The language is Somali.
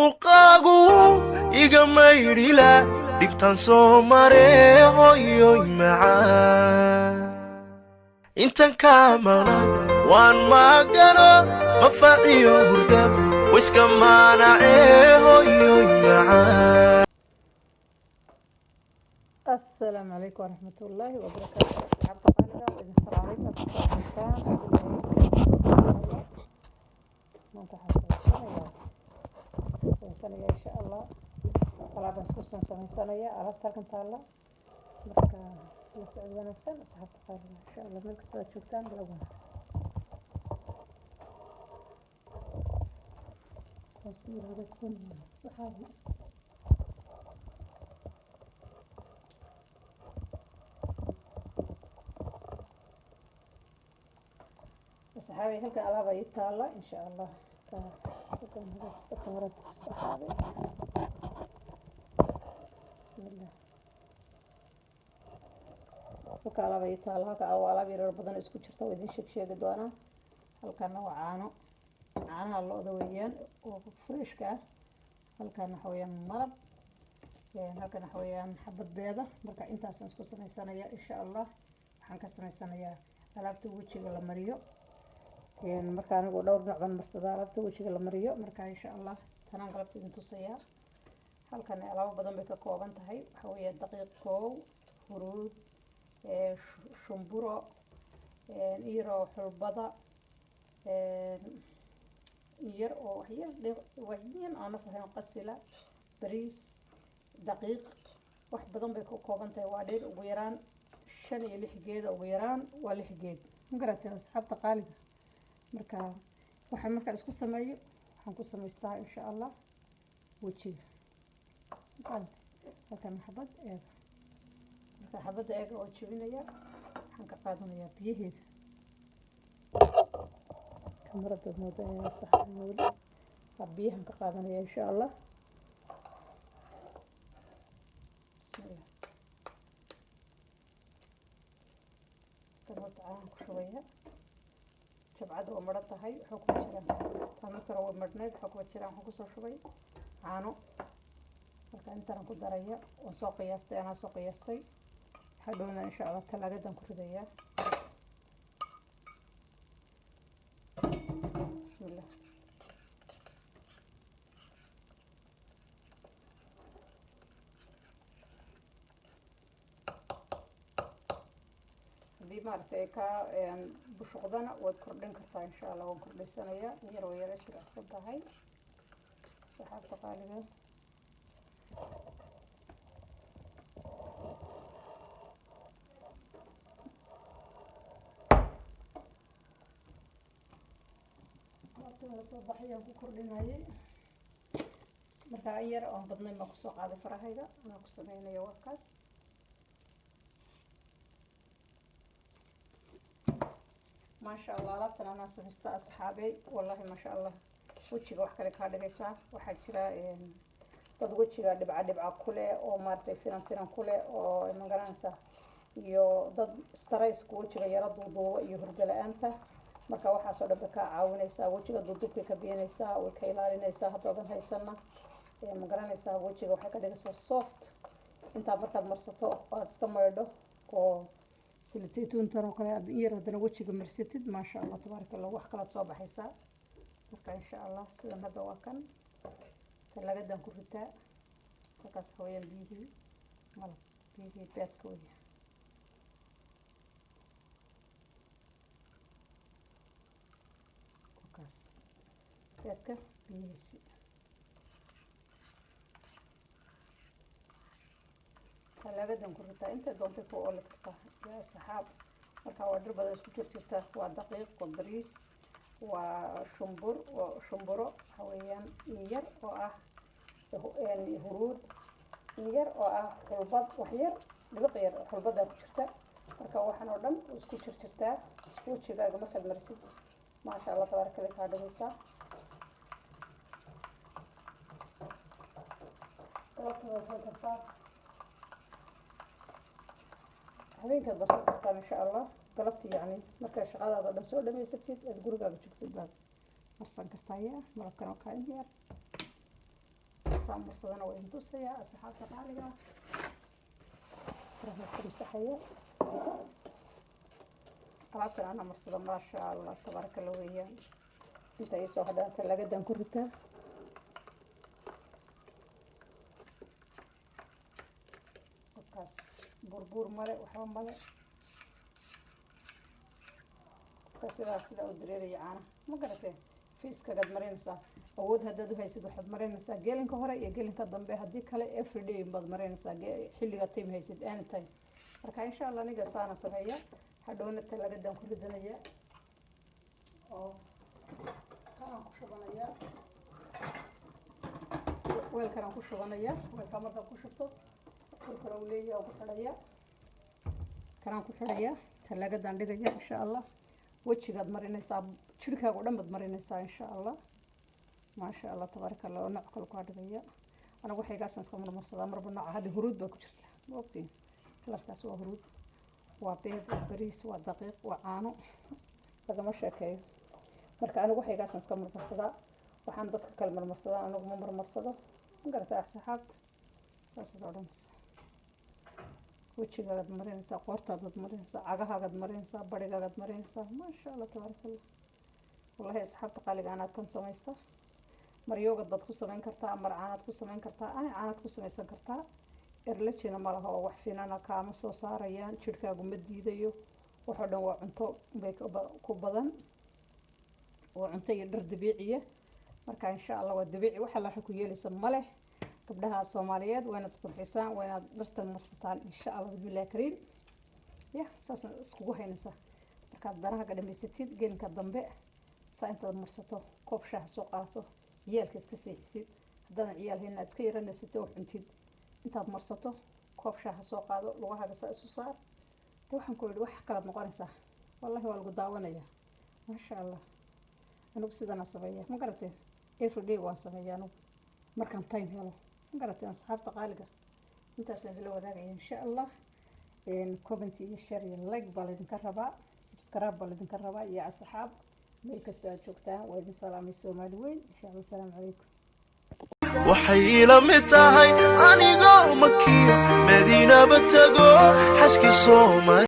muuqaagu iga maydhila dhibtan soo mare hooyoy macaan intan kaa maqnaan waan maagano mafaaciyo hurdab wiska maanacee hooyoy macaan. السلام عليكم ورحمة الله وبركاته. أصحاب طالبة وإذا السلام عليكم أصحاب سنة إن شاء الله طلاب نسكسن سنة على تركن تالا مركا يسعد ونكسن أصحاب طالبة إن شاء الله نكسر شوكتان بلا ونكسن تصوير ونكسن صحابي صحابي هلك ألعاب يتطالع إن شاء الله شكرا لك استكمرت الصحابي بسم الله هلك ألعاب يتطالع هلك أو ألعاب يرى بدن إسكو شرطة ويدين شيء قدوانا هلك أنا وعانو عانها الله ذويان وفريش كا هلك أنا حويا مرب يعني هلك أنا حويا حبة بيضة مركا إنت أسنسكو سنة إن شاء الله حنك سنة ألعاب توجي ولا مريو marka anigu dhowr nooc baan marsadaa alaabta wajiga la mariyo marka insha Allah tanaan qalabta idin tusaya halkan alaabo badan bay ka kooban tahay waxa weeye daqiiq koow huruud shumburo iyaro xulbada yar oo waxyaan aan fahayn qasila bariis daqiiq wax badan bay ka kooban tahay waa dheer ugu yaraan 5 iyo 6 geed ugu yaraan waa 6 geed ma garateen asxaabta qaaliga marka waxaan marka isku sameeyo waxaan ku sameystaa insha Allah wajiga halkan xabad eeg marka xabada eeg oo jibinaya waxaan ka qaadanayaa biyaheeda kamarada moodaya sax moodi biyahan ka qaadanaya insha Allah bismillah kamarada aan ku shubaya jabcada oo marad tahay waxa ku jiraan tamarka oo marneed waxa ku jiraan waxa ku soo shubay caano marka intaan ku daraya oo soo qiyaastay ana soo qiyaastay hadhoona insha Allah talaagadan ku ridaya bismillah maartay ka bushuqdana way kordhin kartaa insha Allah waan kordhisanaya yar oo yar shiracsan tahay saxaabta qaaliga waxa soo baxayaan ku kordhinayay marka yar oo badnay ma ku soo qaaday farahayga ma ku sameeyay waqas ما شاء الله لابتنا أنا سمست أصحابي والله ما شاء الله وجهي وح كله كهذا جيسا وحاج شراء تد وجهي دبعة كله أو مرتي فينا كله أو مقرنسا يو ضد ستريس وجهي يرد وضوء يهرد لأنت مركا وحا صار بك عاونيسا وجهي ضدك كبينيسا وكيلارينيسا حتى ضد هاي السنة مقرنسا وجهي وح كله جيسا soft أنت بركض مرسطو بس كمردو كو سلتيتون ترى كلا يير هذا وجهك مرستد ما شاء الله تبارك الله وح كلا تصاب حيسا مركا إن شاء الله سلام هذا وكان تلاقي دم كرتا مركا سويا بيجي مال بيجي بيت كوي مركاس بيتك بيجي تلاقي دم كرتا أنت دونتك وأقول لك يا صحاب marka waa dhir badan isku jirta waa daqiiq qodriis waa shumburo hawayaan yar oo ah huruud yar oo ah xulbad wax yar dhibiq yar xulbada ku jirta marka waxaan oo dhan isku jirta wajigaaga markaad marisid ma sha Allah tabaaraka Allah ka dhigaysa habeenka barta ma sha Allah galabti yani marka shaqadaada dhan soo dhameysatid aad gurigaaga joogtid baad marsan kartaa malabkan oo kaan yar intaan marsadana waa idin tusayaa asxaabta qaaliga raxmaystamsaxaya alaabtan ana marsada maasha allah tabaaraka allah weeyaan inta ay soo hadhaanta lagadan ku ritaa kaas burbur male waxba male sida u dareeraya caana ma garatee fiiskagaad marinaysaa awood haddaad u haysid waxaad marinaysaa geelinka hore iyo geelinka dambe haddii kale everyday baad marinaysaa xilliga time haysid anytime marka insha allah aniga saana sameeya hadhowna talagadan ku ridanaya oo kanaan ku shubanaya weelkanaan ku shubanaya weelka markaa ku shubto kale uu leeyahay ku xidhaya kanaan ku xidhaya talagadan dhigaya insha allah wajigaad marinaysaa jirkaaga oo dhan baad marinaysaa insha allah maasha allah tabaaraka allah nooc kale ku dhigaya anagu waxay gaashan iska marmarsadaa marba nooc hadi huruud baa ku jirta waqti kalarkaas waa huruud waa beed waa bariis waa daqiiq waa caano lagama sheekeeyo marka anigu waxay gaashan iska marmarsadaa waxaan dadka kale marmarsadaa anigu ma marmarsado ma garataa asxaabta saas oo dhan wajigaad marinaysaa qoortaad marinaysaa cagahaad marinaysaa barigaad marinaysaa maasha allah tabaaraka allah wallahi asxaabta qaaliga ana tan sameeysta maryoogad bad ku sameyn kartaa mar caanad ku sameyn kartaa ana caanad ku sameysan kartaa erlajina malaha oo wax fiinana kaama soo saarayaan jirkaagu ma diidayo waxa dhan waa cunto bay ku badan waa cunto iyo dhar dabiiciya marka insha allah waa dabiici waxa la ku yeelaysa male gabdhaha Soomaaliyeed wayna isqurxisaan wayna dhartan marsataan insha allah bismillaah kariim ya saas iskugu haynaysa marka daraha ka dhameysatid gelinka dambe saantaad marsato koob shaah soo qaato ciyaalka iska seexisid haddana ciyaal hayna iska yaranaysato wax cuntid intaad marsato koob shaah soo qaado lugahaaga saa isu saar waxaan ku yidhi wax kala noqonaysa wallahi waa lagu daawanaya maasha allah anigu sidana sameeyaa ma garatay everyday waan sameeyaa anigu markaan time helo ma garatay asxaabta qaaliga intaas aan la wadaagaya insha allah comment iyo share iyo like baa idinka rabaa subscribe baa idinka rabaa iyo asxaab meel kasta aad joogtaan waa idin salaamay Soomaali weyn insha allah assalaamu calaykum waxay ila mid tahay anigoo makiyo madiina batago xaski Soomaali